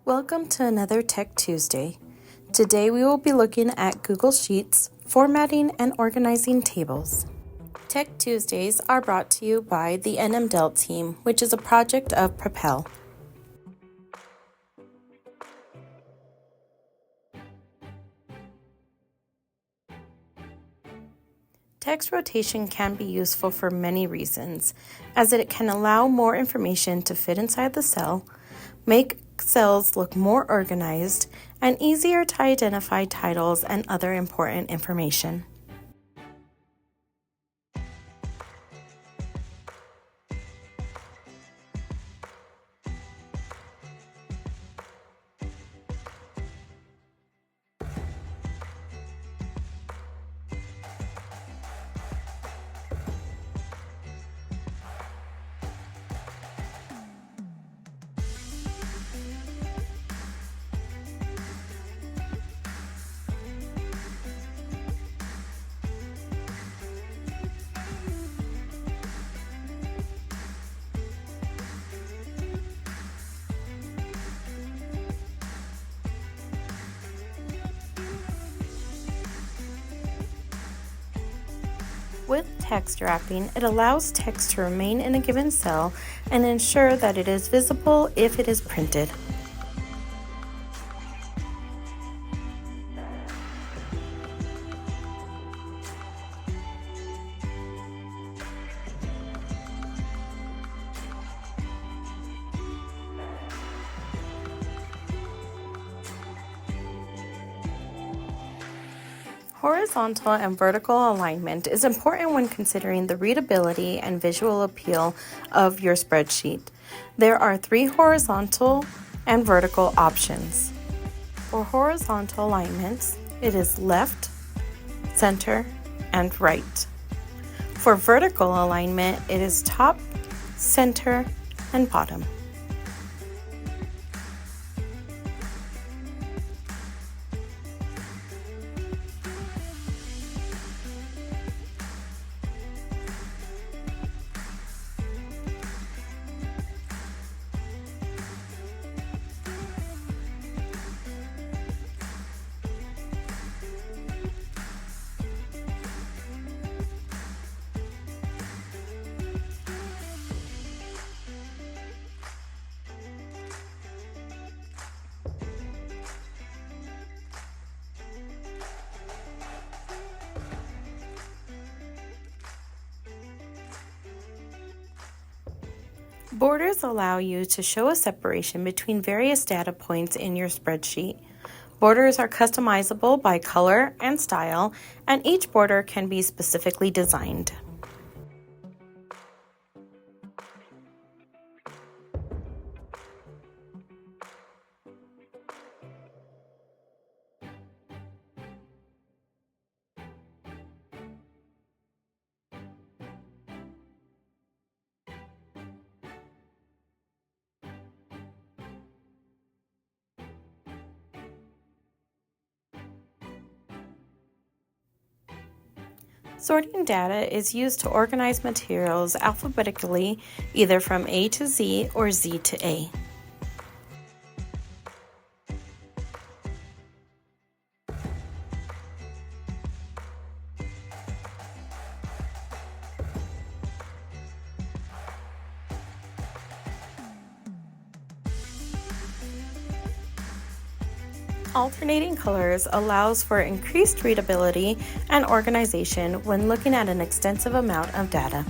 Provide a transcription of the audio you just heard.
Welcome to another Tech Tuesday. Today we will be looking at Google Sheets, formatting and organizing tables. Tech Tuesdays are brought to you by the NMDELT team, which is a project of Propel. Text rotation can be useful for many reasons, as it can allow more information to fit inside the cell, make cells look more organized, and easier to identify titles and other important information. With text wrapping, it allows text to remain in a given cell and ensure that it is visible if it is printed. Horizontal and vertical alignment is important when considering the readability and visual appeal of your spreadsheet. There are 3 horizontal and vertical options. For horizontal alignments, it is left, center, and right. For vertical alignment, it is top, center, and bottom. Borders allow you to show a separation between various data points in your spreadsheet. Borders are customizable by color and style, and each border can be specifically designed. Sorting data is used to organize materials alphabetically, either from A to Z or Z to A. Alternating colors allows for increased readability and organization when looking at an extensive amount of data.